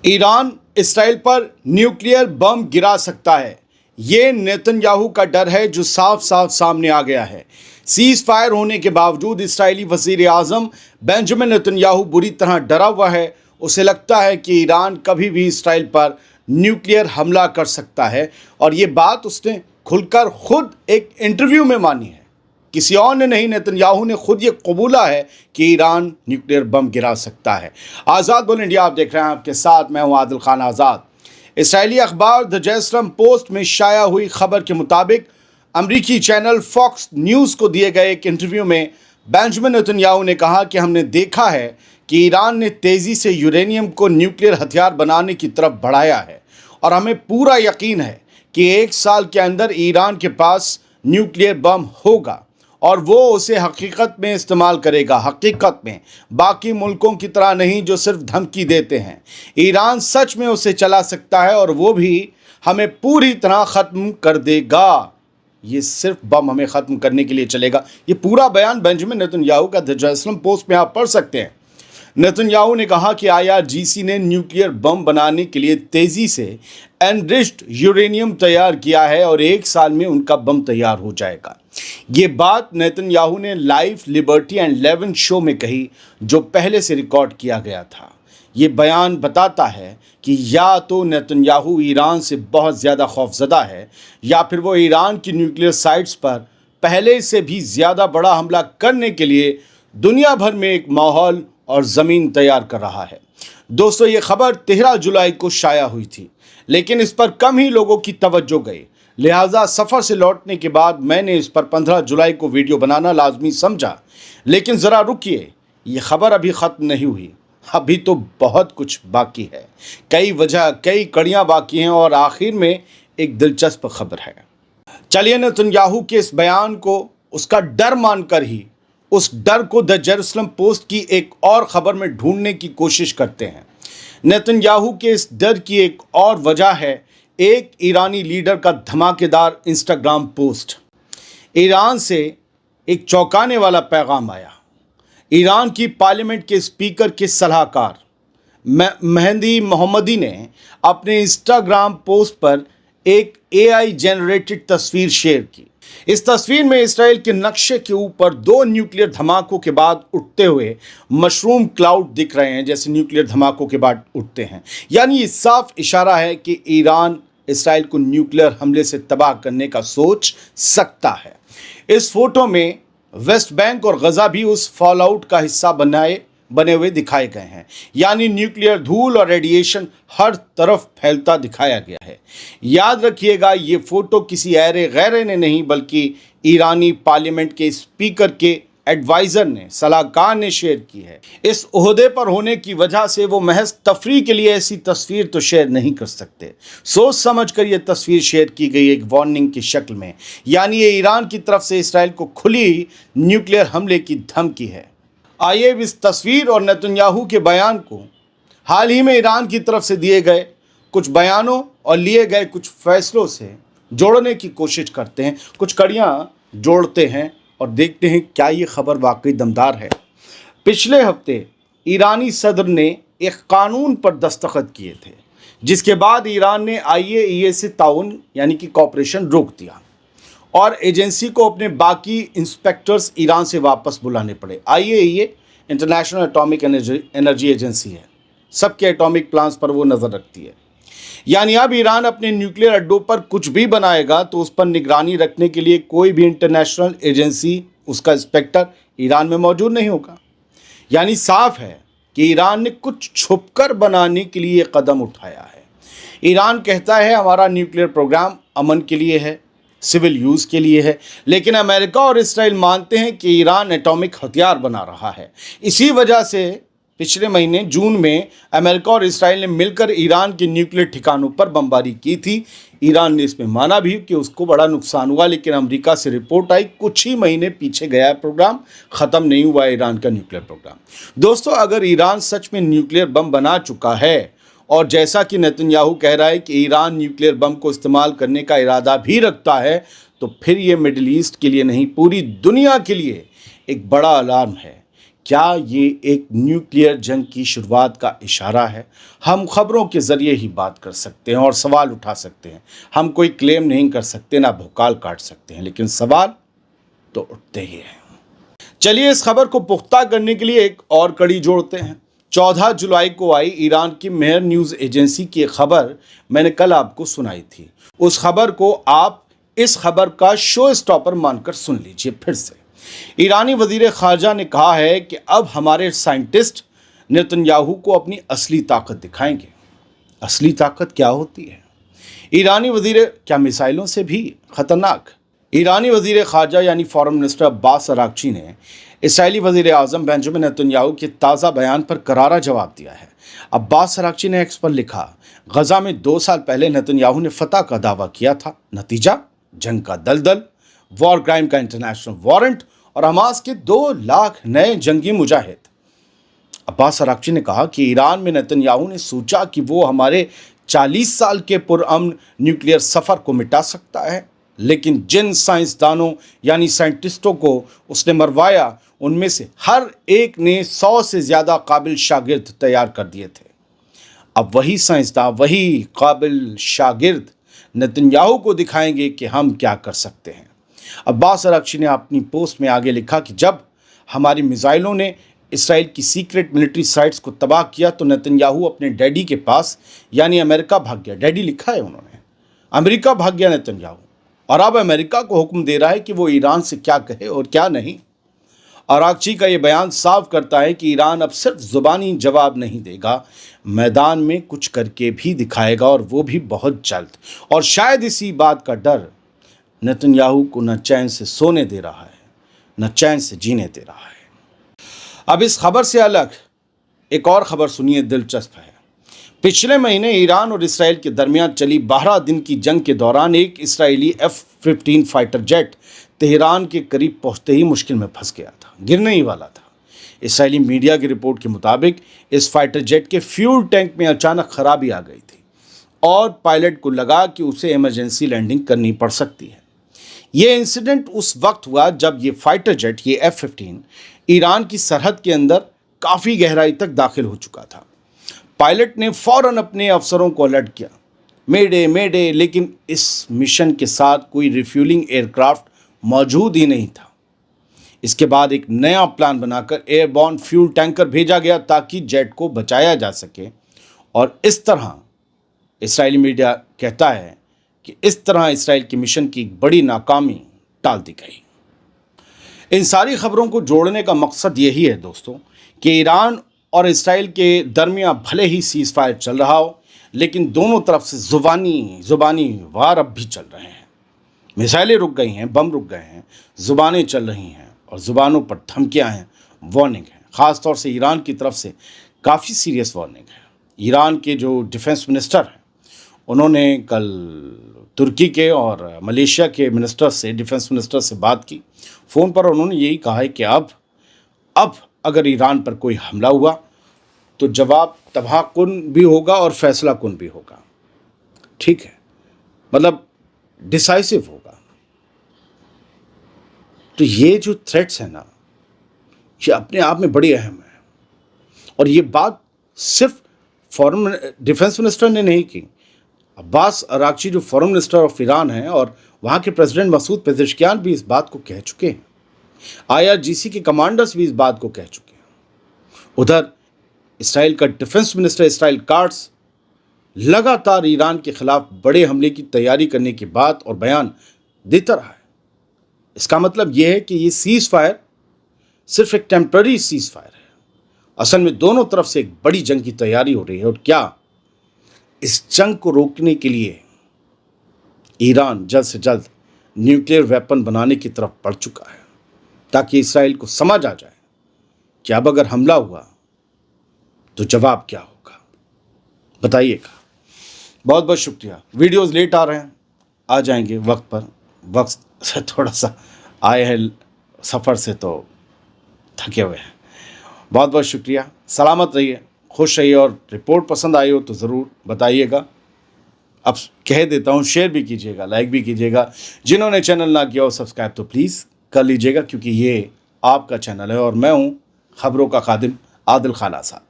Iran Israel पर nuclear bomb गिरा सकता है। ये नेतन्याहू का डर है जो साफ साफ सामने आ गया है। सीज फायर होने के बावजूद इसराइली वज़ीर आज़म बेंजामिन नेतन्याहू बुरी तरह डरा हुआ है। उसे लगता है कि ईरान कभी भी इसराइल पर न्यूक्लियर हमला कर सकता है और ये बात उसने खुलकर खुद एक इंटरव्यू में मानी है। किसी और ने नहीं, नेतन्याहू ने खुद ये कबूला है कि ईरान न्यूक्लियर बम गिरा सकता है। आज़ाद बोल इंडिया आप देख रहे हैं, आपके साथ मैं हूं आदिल खान आज़ाद। इसराइली अखबार द जेरूसलम पोस्ट में शाया हुई खबर के मुताबिक अमरीकी चैनल फॉक्स न्यूज़ को दिए गए एक इंटरव्यू में बेंजामिन नेतन्याहू ने कहा कि हमने देखा है कि ईरान ने तेज़ी से यूरेनियम को न्यूक्लियर हथियार बनाने की तरफ बढ़ाया है और हमें पूरा यकीन है कि एक साल के अंदर ईरान के पास न्यूक्लियर बम होगा और वो उसे हकीकत में इस्तेमाल करेगा। हकीकत में, बाकी मुल्कों की तरह नहीं जो सिर्फ धमकी देते हैं। ईरान सच में उसे चला सकता है और वो भी हमें पूरी तरह ख़त्म कर देगा। ये सिर्फ बम हमें ख़त्म करने के लिए चलेगा। ये पूरा बयान बेंजामिन नेतन्याहू का द जेरूसलम पोस्ट में आप पढ़ सकते हैं। नेतन्याहू ने कहा कि IRGC ने न्यूक्लियर बम बनाने के लिए तेज़ी से एनरिच्ड यूरेनियम तैयार किया है और एक साल में उनका बम तैयार हो जाएगा। ये बात नेतन्याहू ने लाइव लिबर्टी एंड 11 शो में कही, जो पहले से रिकॉर्ड किया गया था। ये बयान बताता है कि या तो नेतन्याहू ईरान से बहुत ज़्यादा खौफज़दा है या फिर वो ईरान की न्यूक्लियर साइट्स पर पहले से भी ज़्यादा बड़ा हमला करने के लिए दुनिया भर में एक माहौल और ज़मीन तैयार कर रहा है। दोस्तों, ये खबर 13 जुलाई को शाया हुई थी, लेकिन इस पर कम ही लोगों की तवज्जो गई। लिहाजा सफ़र से लौटने के बाद मैंने इस पर 15 जुलाई को वीडियो बनाना लाजमी समझा। लेकिन ज़रा रुकिए, ये खबर अभी ख़त्म नहीं हुई, अभी तो बहुत कुछ बाकी है। कई वजह, कई कड़ियाँ बाकी हैं और आखिर में एक दिलचस्प खबर है। चलिए नेतन्याहू के इस बयान को उसका डर मानकर ही उस डर को द जेरूसलम पोस्ट की एक और ख़बर में ढूंढने की कोशिश करते हैं। नेतन्याहू के इस डर की एक और वजह है एक ईरानी लीडर का धमाकेदार इंस्टाग्राम पोस्ट। ईरान से एक चौंकाने वाला पैगाम आया। ईरान की पार्लियामेंट के स्पीकर के सलाहकार मेहदी मोहम्मदी ने अपने इंस्टाग्राम पोस्ट पर एक AI जनरेटेड तस्वीर शेयर की। इस तस्वीर में इसराइल के नक्शे के ऊपर 2 न्यूक्लियर धमाकों के बाद उठते हुए मशरूम क्लाउड दिख रहे हैं, जैसे न्यूक्लियर धमाकों के बाद उठते हैं। यानी ये साफ इशारा है कि ईरान इसराइल को न्यूक्लियर हमले से तबाह करने का सोच सकता है। इस फोटो में वेस्ट बैंक और गज़ा भी उस फॉलआउट का हिस्सा बने हुए दिखाए गए हैं। यानी न्यूक्लियर धूल और रेडिएशन हर तरफ फैलता दिखाया गया है। याद रखिएगा, ये फ़ोटो किसी ऐरे गैरे ने नहीं, बल्कि ईरानी पार्लियामेंट के स्पीकर के एडवाइज़र ने, सलाहकार ने शेयर की है। इस ओहदे पर होने की वजह से वो महज तफरीह के लिए ऐसी तस्वीर तो शेयर नहीं कर सकते। सोच समझ कर ये तस्वीर शेयर की गई एक वार्निंग की शक्ल में। यानी ये ईरान की तरफ से इसराइल को खुली न्यूक्लियर हमले की धमकी है। आइए इस तस्वीर और नेतन्याहू के बयान को हाल ही में ईरान की तरफ से दिए गए कुछ बयानों और लिए गए कुछ फैसलों से जोड़ने की कोशिश करते हैं, कुछ कड़ियाँ जोड़ते हैं और देखते हैं क्या ये खबर वाकई दमदार है। पिछले हफ्ते ईरानी सदर ने एक कानून पर दस्तखत किए थे, जिसके बाद ईरान ने IAEA से ताउन यानी कि कॉपरेशन रोक दिया और एजेंसी को अपने बाकी इंस्पेक्टर्स ईरान से वापस बुलाने पड़े। IAEA international atomic energy agency है, सबके एटॉमिक प्लान्स पर वो नज़र रखती है। यानी अब ईरान अपने न्यूक्लियर अड्डों पर कुछ भी बनाएगा तो उस पर निगरानी रखने के लिए कोई भी इंटरनेशनल एजेंसी, उसका इंस्पेक्टर ईरान में मौजूद नहीं होगा। यानी साफ है कि ईरान ने कुछ छुपकर बनाने के लिए कदम उठाया है। ईरान कहता है हमारा न्यूक्लियर प्रोग्राम अमन के लिए है, सिविल यूज़ के लिए है, लेकिन अमेरिका और इसराइल मानते हैं कि ईरान एटॉमिक हथियार बना रहा है। इसी वजह से पिछले महीने जून में अमेरिका और इसराइल ने मिलकर ईरान के न्यूक्लियर ठिकानों पर बमबारी की थी। ईरान ने इसमें माना भी कि उसको बड़ा नुकसान हुआ, लेकिन अमेरिका से रिपोर्ट आई कुछ ही महीने पीछे गया प्रोग्राम, ख़त्म नहीं हुआ ईरान का न्यूक्लियर प्रोग्राम। दोस्तों, अगर ईरान सच में न्यूक्लियर बम बना चुका है और जैसा कि नेतन्याहू कह रहा है कि ईरान न्यूक्लियर बम को इस्तेमाल करने का इरादा भी रखता है, तो फिर ये मिडिल ईस्ट के लिए नहीं, पूरी दुनिया के लिए एक बड़ा अलार्म है। کیا یہ ایک نیوکلیئر جنگ کی شروعات کا اشارہ ہے؟ ہم خبروں کے ذریعے ہی بات کر سکتے ہیں اور سوال اٹھا سکتے ہیں. ہم کوئی کلیم نہیں کر سکتے، نہ بھوکال کاٹ سکتے ہیں، لیکن سوال تو اٹھتے ہی ہیں. چلیے اس خبر کو پختہ کرنے کے لیے ایک اور کڑی جوڑتے ہیں. 14 جولائی کو آئی ایران کی مہر نیوز ایجنسی کی ایک خبر میں نے کل آپ کو سنائی تھی. اس خبر کو آپ اس خبر کا شو اسٹاپر مان کر سن لیجئے پھر سے. ایرانی وزیر خارجہ نے کہا ہے کہ اب ہمارے سائنٹسٹ نیتن یاہو کو اپنی اصلی طاقت دکھائیں گے. اصلی طاقت کیا ہوتی ہے؟ ایرانی وزیر کیا میزائلوں سے بھی خطرناک؟ ایرانی وزیر خارجہ یعنی فارن منسٹر عباس اراغچی نے اسرائیلی وزیر اعظم بنجامن نیتن یاہو کے تازہ بیان پر کرارا جواب دیا ہے. عباس اراغچی نے ایکس پر لکھا، غزہ میں 2 سال پہلے نیتن یاہو نے فتح کا دعویٰ کیا تھا، نتیجہ جنگ کا دلدل، وار کرائم کا انٹرنیشنل وارنٹ اور حماس کے 2 لاکھ نئے جنگی مجاہد. عباس اراغچی نے کہا کہ ایران میں نیتن یاہو نے سوچا کہ وہ ہمارے 40 سال کے پرامن نیوکلیئر سفر کو مٹا سکتا ہے، لیکن جن سائنسدانوں یعنی سائنٹسٹوں کو اس نے مروایا ان میں سے ہر ایک نے 100 سے زیادہ قابل شاگرد تیار کر دیے تھے. اب وہی سائنسداں، وہی قابل شاگرد نیتن یاہو کو دکھائیں گے کہ ہم کیا کر سکتے ہیں. عباس اراغچی نے اپنی پوسٹ میں آگے لکھا کہ جب ہماری میزائلوں نے اسرائیل کی سیکرٹ ملٹری سائٹس کو تباہ کیا تو نیتن یاہو اپنے ڈیڈی کے پاس یعنی امریکہ بھاگ گیا. ڈیڈی لکھا ہے انہوں نے، امریکہ بھاگ گیا نیتن یاہو، اور اب امریکہ کو حکم دے رہا ہے کہ وہ ایران سے کیا کہے اور کیا نہیں. اراغچی کا یہ بیان صاف کرتا ہے کہ ایران اب صرف زبانی جواب نہیں دے گا، میدان میں کچھ کر کے بھی دکھائے گا، اور وہ بھی بہت جلد. اور شاید اسی بات کا ڈر نیتن یاہو کو نہ چین سے سونے دے رہا ہے، نہ چین سے جینے دے رہا ہے. اب اس خبر سے الگ ایک اور خبر سنیے، دلچسپ ہے. پچھلے مہینے ایران اور اسرائیل کے درمیان چلی 12 دن کی جنگ کے دوران ایک اسرائیلی F-15 فائٹر جیٹ تہران کے قریب پہنچتے ہی مشکل میں پھنس گیا تھا، گرنے ہی والا تھا. اسرائیلی میڈیا کی رپورٹ کے مطابق اس فائٹر جیٹ کے فیول ٹینک میں اچانک خرابی آ گئی تھی اور پائلٹ کو لگا کہ اسے ایمرجنسی لینڈنگ کرنی پڑ سکتی ہے. یہ انسیڈنٹ اس وقت ہوا جب یہ فائٹر جیٹ، یہ F-15 ایران کی سرحد کے اندر کافی گہرائی تک داخل ہو چکا تھا. پائلٹ نے فوراً اپنے افسروں کو الرٹ کیا، میڈے، لیکن اس مشن کے ساتھ کوئی ریفیولنگ ایئر کرافٹ موجود ہی نہیں تھا. اس کے بعد ایک نیا پلان بنا کر ایئر بورن فیول ٹینکر بھیجا گیا تاکہ جیٹ کو بچایا جا سکے، اور اس طرح اسرائیلی میڈیا کہتا ہے کہ اس طرح اسرائیل کی مشن کی ایک بڑی ناکامی ٹال دی گئی. ان ساری خبروں کو جوڑنے کا مقصد یہی ہے دوستوں کہ ایران اور اسرائیل کے درمیان بھلے ہی سیز فائر چل رہا ہو، لیکن دونوں طرف سے زبانی وار اب بھی چل رہے ہیں. میزائلیں رک گئی ہیں، بم رک گئے ہیں، زبانیں چل رہی ہیں، اور زبانوں پر دھمکیاں ہیں، وارننگ ہیں. خاص طور سے ایران کی طرف سے کافی سیریس وارننگ ہے. ایران کے جو ڈیفنس منسٹر ہیں انہوں نے کل ترکی کے اور ملیشیا کے منسٹر سے، ڈیفنس منسٹر سے بات کی فون پر. انہوں نے یہی کہا ہے کہ اب اگر ایران پر کوئی حملہ ہوا تو جواب تباہ کن بھی ہوگا اور فیصلہ کن بھی ہوگا. ٹھیک ہے، مطلب ڈیسائسو ہوگا. تو یہ جو تھریٹس ہیں نا، یہ اپنے آپ میں بڑی اہم ہے. اور یہ بات صرف فارن ڈیفنس منسٹر نے نہیں کی. عباس اراغچی جو فارن منسٹر آف ایران ہیں اور وہاں کے پریزیڈنٹ مسعود پزشکیان بھی اس بات کو کہہ چکے ہیں. IRGC کے کمانڈرز بھی اس بات کو کہہ چکے ہیں. ادھر اسرائیل کا ڈیفنس منسٹر اسرائیل کاٹس لگاتار ایران کے خلاف بڑے حملے کی تیاری کرنے کی بات اور بیان دیتا رہا ہے. اس کا مطلب یہ ہے کہ یہ سیز فائر صرف ایک ٹیمپرری سیز فائر ہے. اصل میں دونوں طرف سے ایک بڑی جنگ کی تیاری ہو رہی ہے. اور کیا اس جنگ کو روکنے کے لیے ایران جلد سے جلد نیوکلیئر ویپن بنانے کی طرف بڑھ چکا ہے تاکہ اسرائیل کو سمجھ آ جائے کہ اب اگر حملہ ہوا تو جواب کیا ہوگا. بتائیے گا. بہت بہت شکریہ. ویڈیوز لیٹ آ رہے ہیں، آ جائیں گے وقت پر. وقت سے تھوڑا سا آئے ہیں سفر سے تو تھکے ہوئے ہیں. بہت بہت شکریہ. سلامت رہیے، خوش رہیے، اور رپورٹ پسند آئی ہو تو ضرور بتائیے گا. اب کہہ دیتا ہوں، شیئر بھی کیجیے گا، لائک بھی کیجیے گا. جنہوں نے چینل نہ کیا ہو سبسکرائب تو پلیز کر لیجیے گا، کیونکہ یہ آپ کا چینل ہے اور میں ہوں خبروں کا خادم عادل خان آزاد۔